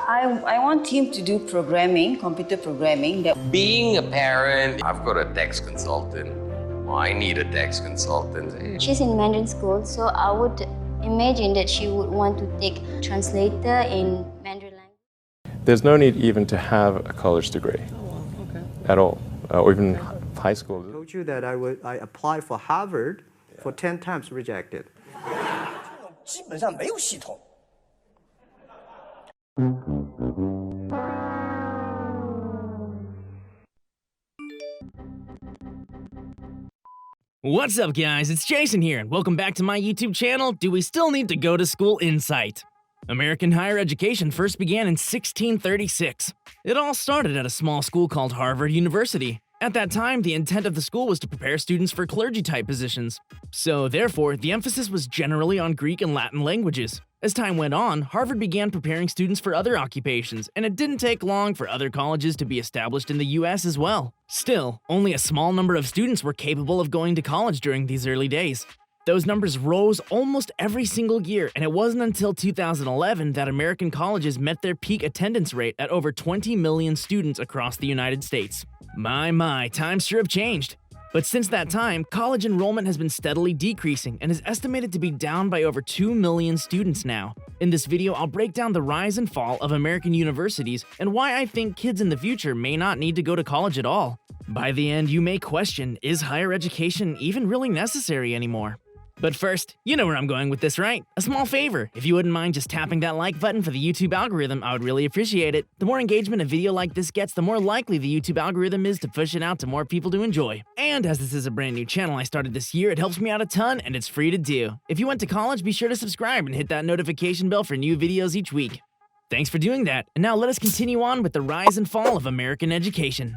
I want him to do programming, computer programming. Being a parent, I've got a tax consultant. I need a tax consultant. She's in Mandarin school, so I would imagine that she would want to take translator in Mandarin language. There's no need even to have a college degree at all, or even high school. I told you that I applied for Harvard for 10 times rejected. 基本上没有系统。 What's up, guys? It's Jason here, and welcome back to my YouTube channel, Do We Still Need to Go to School Insight? American higher education first began in 1636. It all started at a small school called Harvard University. At that time, the intent of the school was to prepare students for clergy-type positions. So, therefore, the emphasis was generally on Greek and Latin languages. As time went on, Harvard began preparing students for other occupations, and it didn't take long for other colleges to be established in the US as well. Still, only a small number of students were capable of going to college during these early days. Those numbers rose almost every single year, and it wasn't until 2011 that American colleges met their peak attendance rate at over 20 million students across the United States. My, times sure have changed. But since that time, college enrollment has been steadily decreasing and is estimated to be down by over 2 million students now. In this video, I'll break down the rise and fall of American universities and why I think kids in the future may not need to go to college at all. By the end, you may question, is higher education even really necessary anymore? But first, you know where I'm going with this, right? A small favor. If you wouldn't mind just tapping that like button for the YouTube algorithm, I would really appreciate it. The more engagement a video like this gets, the more likely the YouTube algorithm is to push it out to more people to enjoy. And as this is a brand new channel I started this year, it helps me out a ton and it's free to do. If you went to college, be sure to subscribe and hit that notification bell for new videos each week. Thanks for doing that. And now let us continue on with the rise and fall of American education.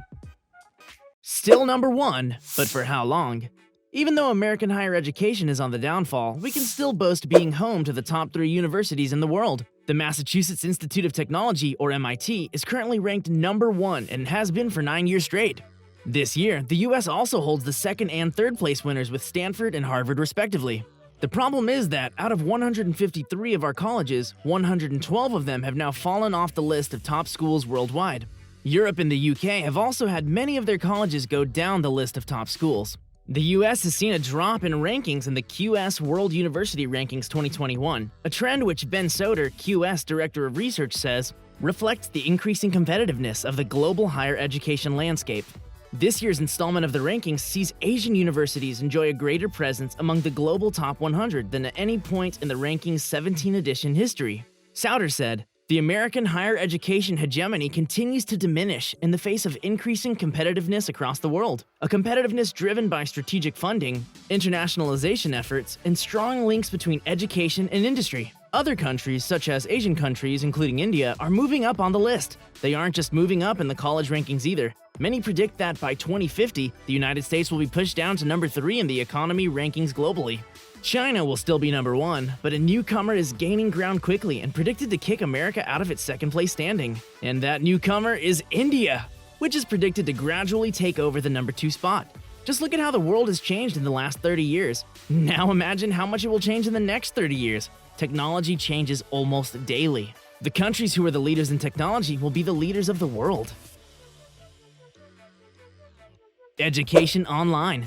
Still number one, but for how long? Even though American higher education is on the downfall, we can still boast being home to the top 3 universities in the world. The Massachusetts Institute of Technology, or MIT, is currently ranked number 1 and has been for 9 years straight. This year, the US also holds the 2nd and 3rd place winners with Stanford and Harvard respectively. The problem is that out of 153 of our colleges, 112 of them have now fallen off the list of top schools worldwide. Europe and the UK have also had many of their colleges go down the list of top schools. The US has seen a drop in rankings in the QS World University Rankings 2021, a trend which Ben Soder, QS Director of Research, says reflects the increasing competitiveness of the global higher education landscape. This year's installment of the rankings sees Asian universities enjoy a greater presence among the global top 100 than at any point in the rankings' 17th edition history. Soder said, "The American higher education hegemony continues to diminish in the face of increasing competitiveness across the world, a competitiveness driven by strategic funding, internationalization efforts, and strong links between education and industry. Other countries, such as Asian countries, including India, are moving up on the list. They aren't just moving up in the college rankings either. Many predict that by 2050, the United States will be pushed down to number 3 in the economy rankings globally. China will still be number 1, but a newcomer is gaining ground quickly and predicted to kick America out of its 2nd place standing. And that newcomer is India, which is predicted to gradually take over the number 2 spot. Just look at how the world has changed in the last 30 years. Now imagine how much it will change in the next 30 years. Technology changes almost daily. The countries who are the leaders in technology will be the leaders of the world. Education online.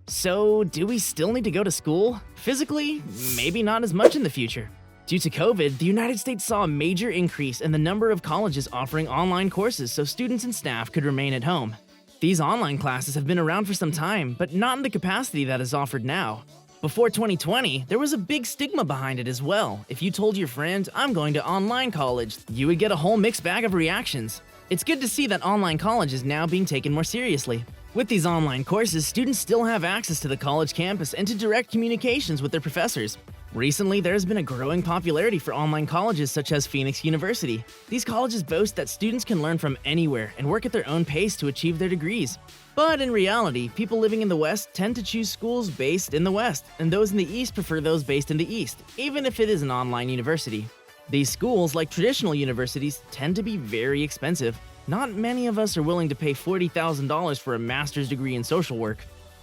So, do we still need to go to school? Physically, maybe not as much in the future. Due to COVID, the United States saw a major increase in the number of colleges offering online courses so students and staff could remain at home. These online classes have been around for some time, but not in the capacity that is offered now. Before 2020, there was a big stigma behind it as well. If you told your friend, "I'm going to online college," you would get a whole mixed bag of reactions. It's good to see that online college is now being taken more seriously. With these online courses, students still have access to the college campus and to direct communications with their professors. Recently, there has been a growing popularity for online colleges such as Phoenix University. These colleges boast that students can learn from anywhere and work at their own pace to achieve their degrees. But in reality, people living in the West tend to choose schools based in the West, and those in the East prefer those based in the East, even if it is an online university. These schools, like traditional universities, tend to be very expensive. Not many of us are willing to pay $40,000 for a master's degree in social work.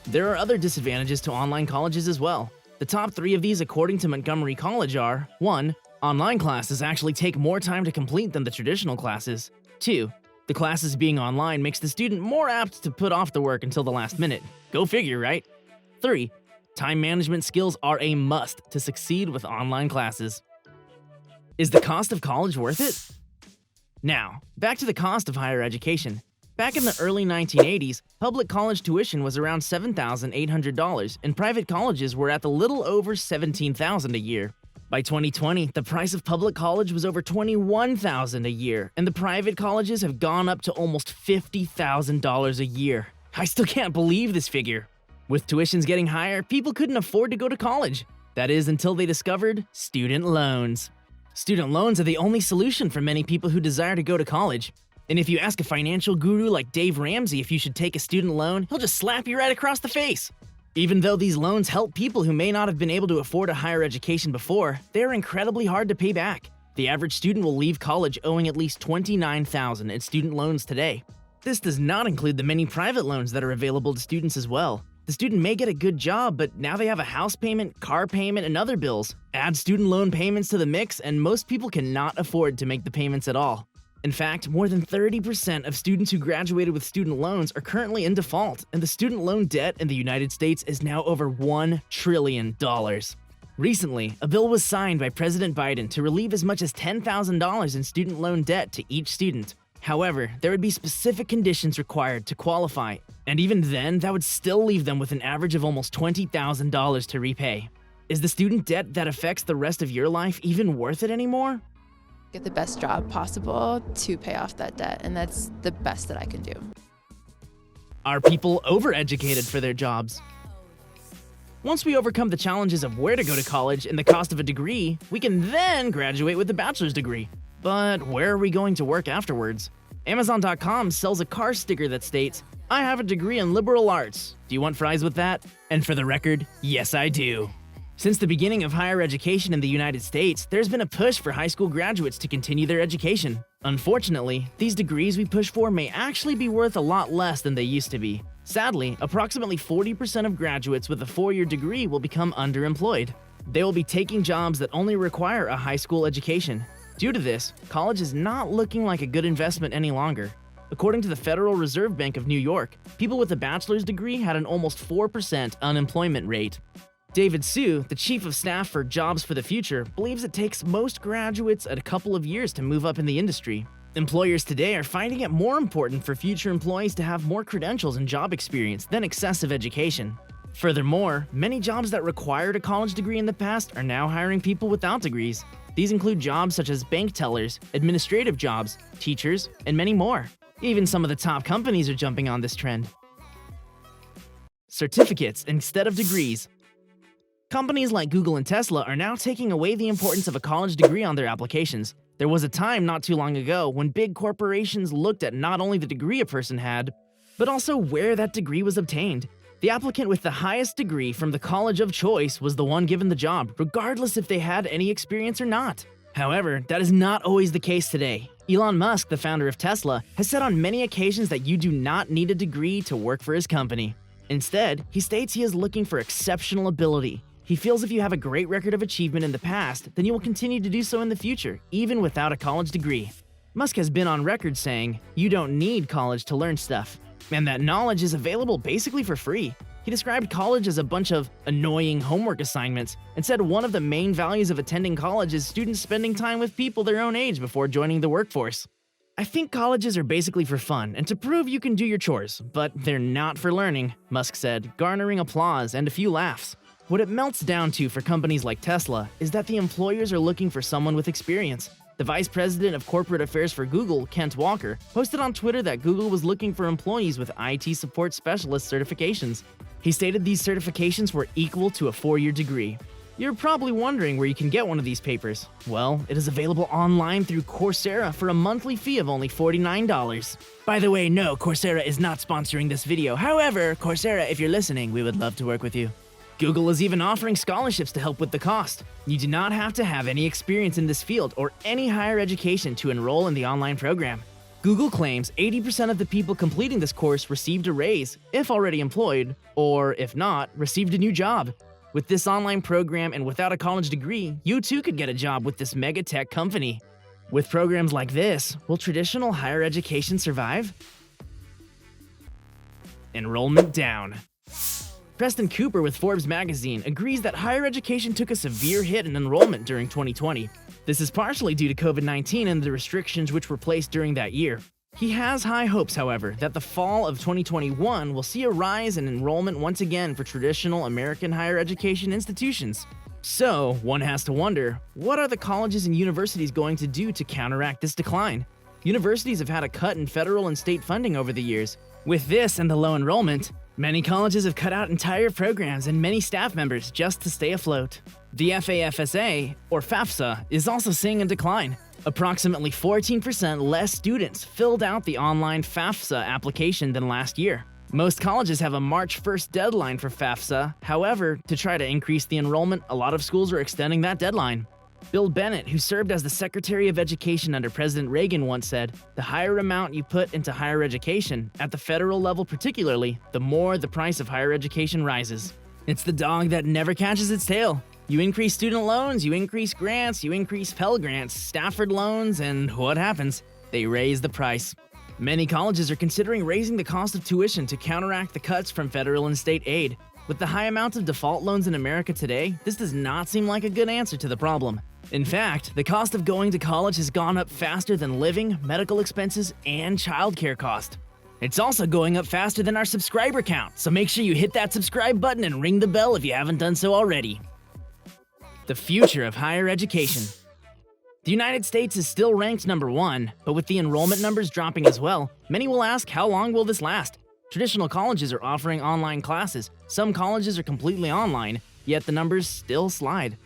There are other disadvantages to online colleges as well. The top 3 of these according to Montgomery College are 1. Online classes actually take more time to complete than the traditional classes. 2. The classes being online makes the student more apt to put off the work until the last minute. Go figure, right? 3. Time management skills are a must to succeed with online classes. Is the cost of college worth it? Now, back to the cost of higher education. Back in the early 1980s, public college tuition was around $7,800, and private colleges were at the little over $17,000 a year. By 2020, the price of public college was over $21,000 a year, and the private colleges have gone up to almost $50,000 a year. I still can't believe this figure. With tuitions getting higher, people couldn't afford to go to college. That is, until they discovered student loans. Student loans are the only solution for many people who desire to go to college. And if you ask a financial guru like Dave Ramsey if you should take a student loan, he'll just slap you right across the face. Even though these loans help people who may not have been able to afford a higher education before, they're incredibly hard to pay back. The average student will leave college owing at least $29,000 in student loans today. This does not include the many private loans that are available to students as well. The student may get a good job, but now they have a house payment, car payment, and other bills. Add student loan payments to the mix, and most people cannot afford to make the payments at all. In fact, more than 30% of students who graduated with student loans are currently in default, and the student loan debt in the United States is now over $1 trillion. Recently, a bill was signed by President Biden to relieve as much as $10,000 in student loan debt to each student. However, there would be specific conditions required to qualify, and even then, that would still leave them with an average of almost $20,000 to repay. Is the student debt that affects the rest of your life even worth it anymore? Get the best job possible to pay off that debt, and that's the best that I can do. Are people overeducated for their jobs? Once we overcome the challenges of where to go to college and the cost of a degree, we can then graduate with a bachelor's degree. But where are we going to work afterwards? Amazon.com sells a car sticker that states, "I have a degree in liberal arts. Do you want fries with that?" And for the record, yes, I do. Since the beginning of higher education in the United States, there's been a push for high school graduates to continue their education. Unfortunately, these degrees we push for may actually be worth a lot less than they used to be. Sadly, approximately 40% of graduates with a 4-year degree will become underemployed. They will be taking jobs that only require a high school education. Due to this, college is not looking like a good investment any longer. According to the Federal Reserve Bank of New York, people with a bachelor's degree had an almost 4% unemployment rate. David Su, the chief of staff for Jobs for the Future, believes it takes most graduates a couple of years to move up in the industry. Employers today are finding it more important for future employees to have more credentials and job experience than excessive education. Furthermore, many jobs that required a college degree in the past are now hiring people without degrees. These include jobs such as bank tellers, administrative jobs, teachers, and many more. Even some of the top companies are jumping on this trend. Certificates instead of degrees. Companies like Google and Tesla are now taking away the importance of a college degree on their applications. There was a time not too long ago when big corporations looked at not only the degree a person had, but also where that degree was obtained. The applicant with the highest degree from the college of choice was the one given the job, regardless if they had any experience or not. However, that is not always the case today. Elon Musk, the founder of Tesla, has said on many occasions that you do not need a degree to work for his company. Instead, he states he is looking for exceptional ability. He feels if you have a great record of achievement in the past, then you will continue to do so in the future, even without a college degree. Musk has been on record saying, "You don't need college to learn stuff," and that knowledge is available basically for free. He described college as a bunch of annoying homework assignments and said one of the main values of attending college is students spending time with people their own age before joining the workforce. "I think colleges are basically for fun and to prove you can do your chores, but they're not for learning," Musk said, garnering applause and a few laughs. What it melts down to for companies like Tesla is that the employers are looking for someone with experience. The vice president of corporate affairs for Google, Kent Walker, posted on Twitter that Google was looking for employees with IT support specialist certifications. He stated these certifications were equal to a 4-year degree. You're probably wondering where you can get one of these papers. Well, it is available online through Coursera for a monthly fee of only $49. By the way, no, Coursera is not sponsoring this video. However, Coursera, if you're listening, we would love to work with you. Google is even offering scholarships to help with the cost. You do not have to have any experience in this field or any higher education to enroll in the online program. Google claims 80% of the people completing this course received a raise, if already employed, or if not, received a new job. With this online program and without a college degree, you too could get a job with this mega tech company. With programs like this, will traditional higher education survive? Enrollment down. Preston Cooper with Forbes magazine agrees that higher education took a severe hit in enrollment during 2020. This is partially due to COVID-19 and the restrictions which were placed during that year. He has high hopes, however, that the fall of 2021 will see a rise in enrollment once again for traditional American higher education institutions. So, one has to wonder, what are the colleges and universities going to do to counteract this decline? Universities have had a cut in federal and state funding over the years. With this and the low enrollment, many colleges have cut out entire programs and many staff members just to stay afloat. The FAFSA, or FAFSA, is also seeing a decline. Approximately 14% less students filled out the online FAFSA application than last year. Most colleges have a March 1st deadline for FAFSA. However, to try to increase the enrollment, a lot of schools are extending that deadline. Bill Bennett, who served as the Secretary of Education under President Reagan, once said, "The higher amount you put into higher education, at the federal level particularly, the more the price of higher education rises." It's the dog that never catches its tail. You increase student loans, you increase grants, you increase Pell Grants, Stafford loans, and what happens? They raise the price. Many colleges are considering raising the cost of tuition to counteract the cuts from federal and state aid. With the high amount of default loans in America today, this does not seem like a good answer to the problem. In fact, the cost of going to college has gone up faster than living, medical expenses, and childcare cost. It's also going up faster than our subscriber count, so make sure you hit that subscribe button and ring the bell if you haven't done so already. The future of higher education. The United States is still ranked number 1, but with the enrollment numbers dropping as well, many will ask, how long will this last? Traditional colleges are offering online classes. Some colleges are completely online, yet the numbers still slide.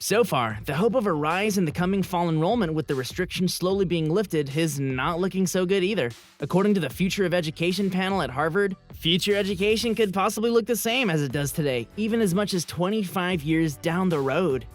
So far, the hope of a rise in the coming fall enrollment with the restrictions slowly being lifted is not looking so good either. According to the Future of Education panel at Harvard, future education could possibly look the same as it does today, even as much as 25 years down the road.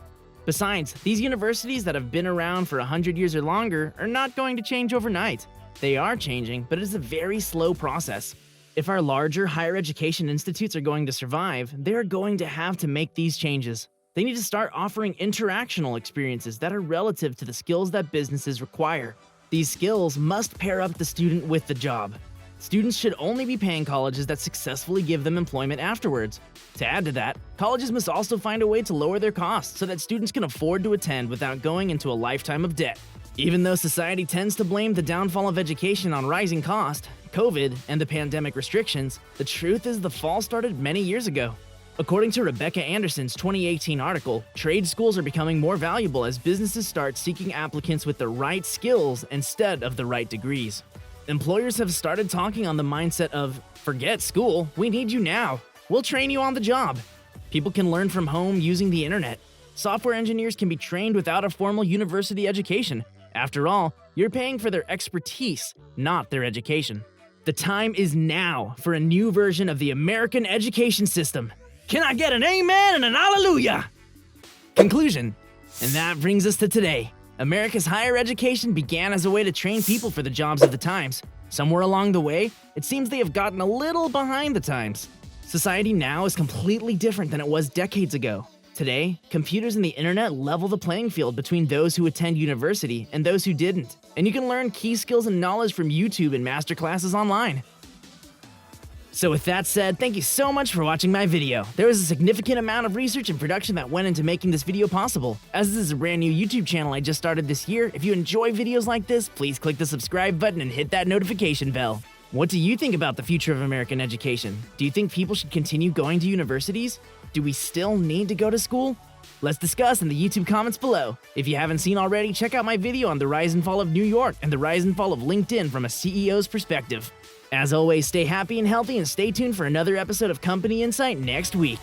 Besides, these universities that have been around for 100 years or longer are not going to change overnight. They are changing, but it is a very slow process. If our larger higher education institutes are going to survive, they are going to have to make these changes. They need to start offering interactional experiences that are relative to the skills that businesses require. These skills must pair up the student with the job. Students should only be paying colleges that successfully give them employment afterwards. To add to that, colleges must also find a way to lower their costs so that students can afford to attend without going into a lifetime of debt. Even though society tends to blame the downfall of education on rising cost, COVID, and the pandemic restrictions, the truth is the fall started many years ago. According to Rebecca Anderson's 2018 article, trade schools are becoming more valuable as businesses start seeking applicants with the right skills instead of the right degrees. Employers have started talking on the mindset of, forget school, we need you now. We'll train you on the job. People can learn from home using the internet. Software engineers can be trained without a formal university education. After all, you're paying for their expertise, not their education. The time is now for a new version of the American education system. Can I get an amen and an hallelujah? Conclusion. And that brings us to today. America's higher education began as a way to train people for the jobs of the times. Somewhere along the way, it seems they have gotten a little behind the times. Society now is completely different than it was decades ago. Today, computers and the internet level the playing field between those who attend university and those who didn't. And you can learn key skills and knowledge from YouTube and masterclasses online. So with that said, thank you so much for watching my video. There was a significant amount of research and production that went into making this video possible. As this is a brand new YouTube channel I just started this year, if you enjoy videos like this, please click the subscribe button and hit that notification bell. What do you think about the future of American education? Do you think people should continue going to universities? Do we still need to go to school? Let's discuss in the YouTube comments below. If you haven't seen already, check out my video on the rise and fall of New York and the rise and fall of LinkedIn from a CEO's perspective. As always, stay happy and healthy and stay tuned for another episode of Company Insight next week.